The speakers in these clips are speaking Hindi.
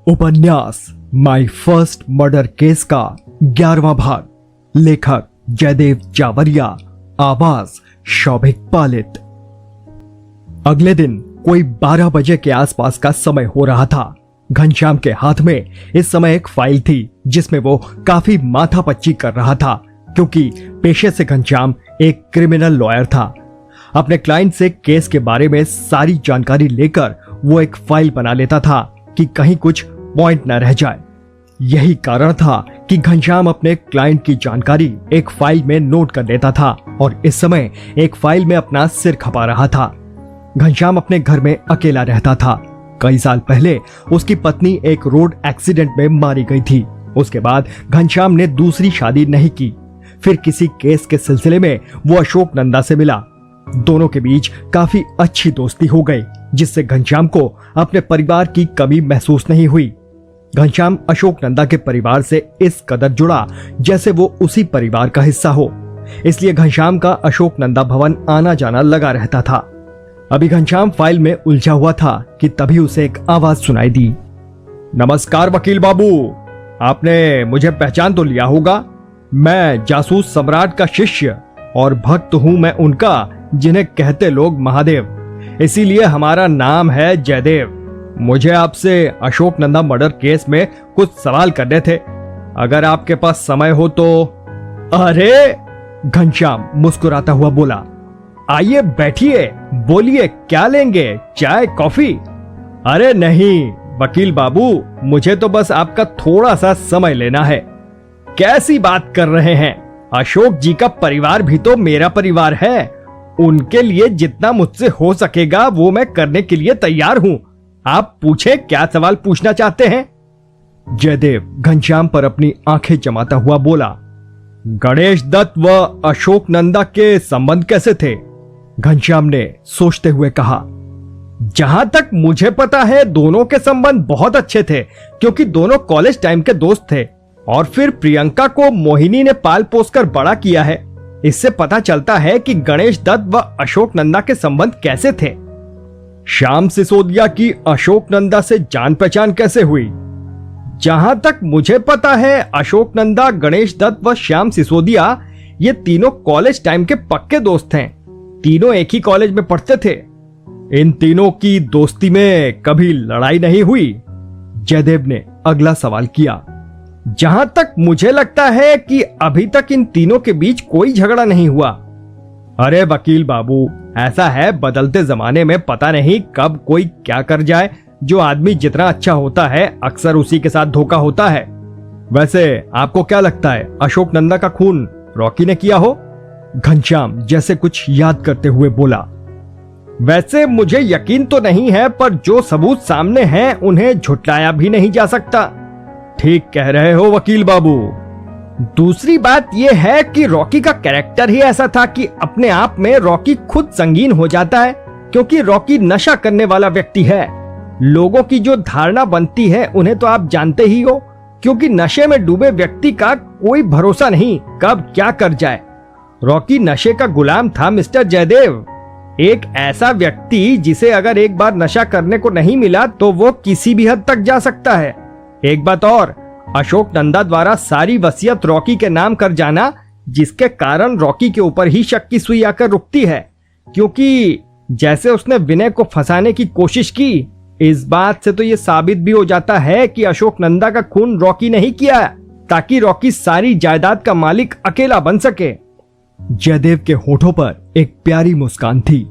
उपन्यास माय फर्स्ट मर्डर केस का 11वां भाग। लेखक जयदेव जावरिया, आवाज शौभिक पालित। अगले दिन कोई 12 बजे के आसपास का समय हो रहा था। घनश्याम के हाथ में इस समय एक फाइल थी जिसमें वो काफी माथापच्ची कर रहा था, क्योंकि पेशे से घनश्याम एक क्रिमिनल लॉयर था। अपने क्लाइंट से केस के बारे में सारी जानकारी लेकर वो एक फाइल बना लेता था कि कहीं कुछ पॉइंट न रह जाए। यही कारण था कि घनश्याम अपने क्लाइंट की जानकारी एक फाइल में नोट कर लेता था और इस समय एक फाइल में अपना सिर खपा रहा था। घनश्याम अपने घर में अकेला रहता था। कई साल पहले उसकी पत्नी एक रोड एक्सीडेंट में मारी गई थी। उसके बाद घनश्याम ने दूसरी शादी नहीं की। फिर किसी केस के सिलसिले में वो अशोक नंदा से मिला। दोनों के बीच काफी अच्छी दोस्ती हो गई, जिससे घनश्याम को अपने परिवार की कमी महसूस नहीं हुई। घनश्याम अशोक नंदा के परिवार से इस कदर जुड़ा जैसे वो उसी परिवार का हिस्सा हो, इसलिए घनश्याम का अशोक नंदा भवन आना जाना लगा रहता था। अभी घनश्याम फाइल में उलझा हुआ था कि तभी उसे एक आवाज सुनाई दी। नमस्कार वकील बाबू, आपने मुझे पहचान तो लिया होगा। मैं जासूस सम्राट का शिष्य और भक्त हूं मैं उनका जिन्हें कहते लोग महादेव, इसीलिए हमारा नाम है जयदेव। मुझे आपसे अशोक नंदा मर्डर केस में कुछ सवाल करने थे, अगर आपके पास समय हो तो। अरे, घनश्याम मुस्कुराता हुआ बोला, आइए बैठिए, बोलिए क्या लेंगे, चाय कॉफी? अरे नहीं वकील बाबू, मुझे तो बस आपका थोड़ा सा समय लेना है। कैसी बात कर रहे हैं, अशोक जी का परिवार भी तो मेरा परिवार है। उनके लिए जितना मुझसे हो सकेगा वो मैं करने के लिए तैयार हूं। आप पूछे क्या सवाल पूछना चाहते हैं? जयदेव घनश्याम पर अपनी आंखें जमाता हुआ बोला, गणेश दत्त व अशोक नंदा के संबंध कैसे थे? घनश्याम ने सोचते हुए कहा, जहां तक मुझे पता है दोनों के संबंध बहुत अच्छे थे, क्योंकि दोनों कॉलेज टाइम के दोस्त थे और फिर प्रियंका को मोहिनी ने पाल पोस कर बड़ा किया है। इससे पता चलता है कि गणेश दत्त व अशोक नंदा के संबंध कैसे थे। श्याम सिसोदिया की अशोक नंदा से जान पहचान कैसे हुई? जहां तक मुझे पता है अशोक नंदा, गणेश दत्त व श्याम सिसोदिया ये तीनों कॉलेज टाइम के पक्के दोस्त हैं। तीनों एक ही कॉलेज में पढ़ते थे। इन तीनों की दोस्ती में कभी लड़ाई नहीं हुई? जयदेव ने अगला सवाल किया। जहां तक मुझे लगता है कि अभी तक इन तीनों के बीच कोई झगड़ा नहीं हुआ। अरे वकील बाबू, ऐसा है बदलते जमाने में पता नहीं कब कोई क्या कर जाए। जो आदमी जितना अच्छा होता है अक्सर उसी के साथ धोखा होता है। वैसे आपको क्या लगता है अशोक नंदा का खून रॉकी ने किया हो? घनश्याम जैसे कुछ याद करते हुए बोला, वैसे मुझे यकीन तो नहीं है, पर जो सबूत सामने हैं उन्हें झुटलाया भी नहीं जा सकता। ठीक कह रहे हो वकील बाबू। दूसरी बात यह है कि रॉकी का कैरेक्टर ही ऐसा था कि अपने आप में रॉकी खुद संगीन हो जाता है, क्योंकि रॉकी नशा करने वाला व्यक्ति है। लोगों की जो धारणा बनती है उन्हें तो आप जानते ही हो, क्योंकि नशे में डूबे व्यक्ति का कोई भरोसा नहीं कब क्या कर जाए। रॉकी नशे का गुलाम था मिस्टर जयदेव, एक ऐसा व्यक्ति जिसे अगर एक बार नशा करने को नहीं मिला तो वो किसी भी हद तक जा सकता है। एक बात और, अशोक नंदा द्वारा सारी वसीयत रॉकी के नाम कर जाना, जिसके कारण रॉकी के ऊपर ही शक की सुई आकर रुकती है, क्योंकि जैसे उसने विनय को फंसाने की कोशिश की, इस बात से तो यह साबित भी हो जाता है कि अशोक नंदा का खून रॉकी नहीं किया, ताकि रॉकी सारी जायदाद का मालिक अकेला बन सके। जयदेव के होठों पर एक प्यारी मुस्कान थी।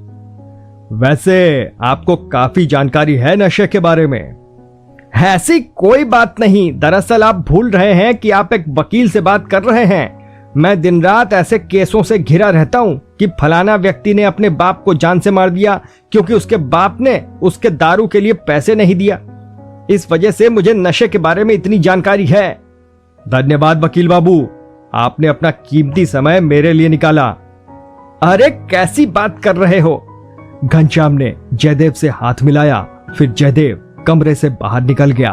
वैसे आपको काफी जानकारी है नशे के बारे में? ऐसी कोई बात नहीं, दरअसल आप भूल रहे हैं कि आप एक वकील से बात कर रहे हैं। मैं दिन रात ऐसे केसों से घिरा रहता हूं कि फलाना व्यक्ति ने अपने बाप को जान से मार दिया क्योंकि उसके बाप ने उसके दारू के लिए पैसे नहीं दिया। इस वजह से मुझे नशे के बारे में इतनी जानकारी है। धन्यवाद वकील बाबू, आपने अपना कीमती समय मेरे लिए निकाला। अरे कैसी बात कर रहे हो? घनश्याम ने जयदेव से हाथ मिलाया, फिर जयदेव कमरे से बाहर निकल गया।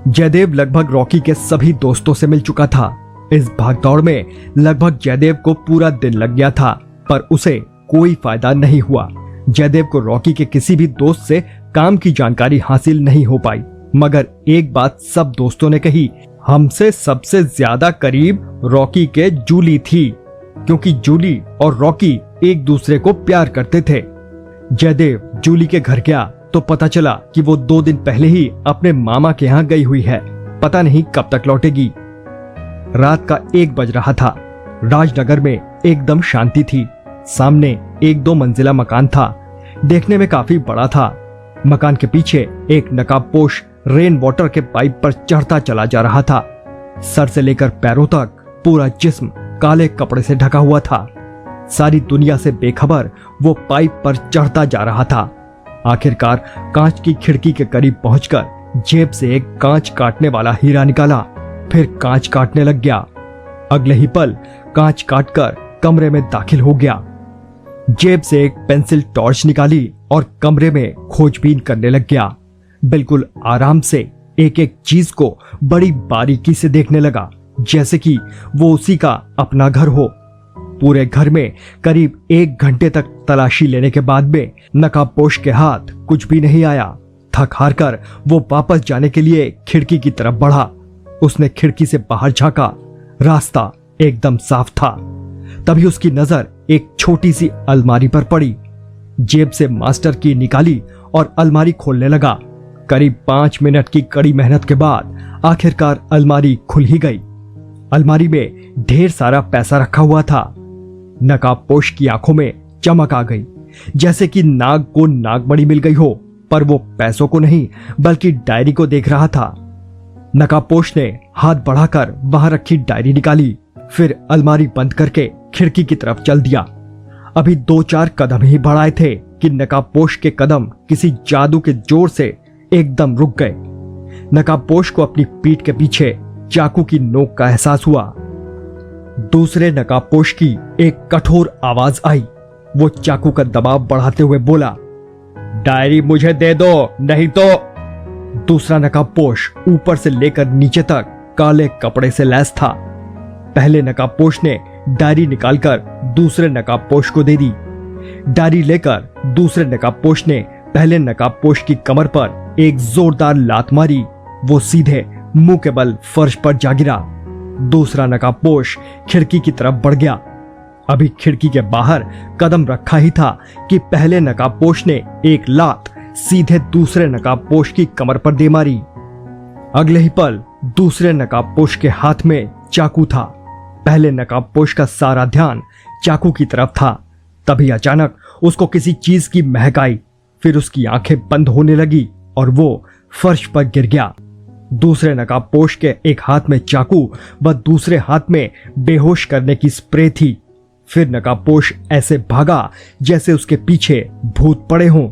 जयदेव लगभग रॉकी के सभी दोस्तों से मिल चुका था। इस भागदौड़ में लगभग जयदेव को पूरा दिन लग गया था, पर उसे कोई फायदा नहीं हुआ। जयदेव को रॉकी के किसी भी दोस्त से काम की जानकारी हासिल नहीं हो पाई। मगर एक बात सब दोस्तों ने कही, हमसे सबसे ज्यादा करीब रॉकी के जूली थी, क्योंकि जूली और रॉकी एक दूसरे को प्यार करते थे। जयदेव जूली के घर गया तो पता चला कि वो 2 दिन पहले ही अपने मामा के यहाँ गई हुई है, पता नहीं कब तक लौटेगी। रात का 1 बज रहा था। राजनगर में एकदम शांति थी। सामने 1-2 मंजिला मकान था, देखने में काफी बड़ा था। मकान के पीछे एक नकाबपोश रेन वाटर के पाइप पर चढ़ता चला जा रहा था। सर से लेकर पैरों तक पूरा जिस्म काले कपड़े से ढका हुआ था। सारी दुनिया से बेखबर वो पाइप पर चढ़ता जा रहा था। आखिरकार कांच की खिड़की के करीब पहुंचकर जेब से एक कांच काटने वाला हीरा निकाला, फिर कांच काटने लग गया। अगले ही पल कांच काटकर कमरे में दाखिल हो गया। जेब से एक पेंसिल टॉर्च निकाली और कमरे में खोजबीन करने लग गया। बिल्कुल आराम से एक एक चीज को बड़ी बारीकी से देखने लगा, जैसे कि वो उसी का अपना घर हो। पूरे घर में करीब 1 घंटे तक तलाशी लेने के बाद में नकाबपोश के हाथ कुछ भी नहीं आया। थक हार कर वो वापस जाने के लिए खिड़की की तरफ बढ़ा। उसने खिड़की से बाहर झांका, रास्ता एकदम साफ था। तभी उसकी नजर एक छोटी सी अलमारी पर पड़ी। जेब से मास्टर की निकाली और अलमारी खोलने लगा। करीब 5 मिनट की कड़ी मेहनत के बाद आखिरकार अलमारी खुल ही गई। अलमारी में ढेर सारा पैसा रखा हुआ था। नकाबपोश की आंखों में चमक आ गई, जैसे कि नाग को नागमणि मिल गई हो, पर वो पैसों को नहीं बल्कि डायरी को देख रहा था। नकाबपोश ने हाथ बढ़ाकर वहां रखी डायरी निकाली, फिर अलमारी बंद करके खिड़की की तरफ चल दिया। अभी 2-4 कदम ही बढ़ाए थे कि नकाबपोश के कदम किसी जादू के जोर से एकदम रुक गए। नकाबपोश को अपनी पीठ के पीछे चाकू की नोक का एहसास हुआ। दूसरे नकाबपोश की एक कठोर आवाज आई। वो चाकू का दबाव बढ़ाते हुए बोला, डायरी मुझे दे दो, नहीं तो। दूसरा नकाबपोश ऊपर से लेकर नीचे तक काले कपड़े से लैस था। पहले नकाबपोश ने डायरी निकालकर दूसरे नकाबपोश को दे दी। डायरी लेकर दूसरे नकाबपोश ने पहले नकाबपोश की कमर पर एक जोरदार लात मारी। वो सीधे मुंह के बल फर्श पर जा गिरा। दूसरा नकाबपोश खिड़की की तरफ बढ़ गया। अभी खिड़की के बाहर कदम रखा ही था कि पहले नकाबपोश ने एक लात सीधे दूसरे नकाबपोश की कमर पर दे मारी। अगले ही पल दूसरे नकाबपोश के हाथ में चाकू था। पहले नकाबपोश का सारा ध्यान चाकू की तरफ था। तभी अचानक उसको किसी चीज की महक आई, फिर उसकी आंखें बंद होने लगी और वो फर्श पर गिर गया। दूसरे नकाबपोश के एक हाथ में चाकू व दूसरे हाथ में बेहोश करने की स्प्रे थी। फिर नकाबपोश ऐसे भागा जैसे उसके पीछे भूत पड़े हों।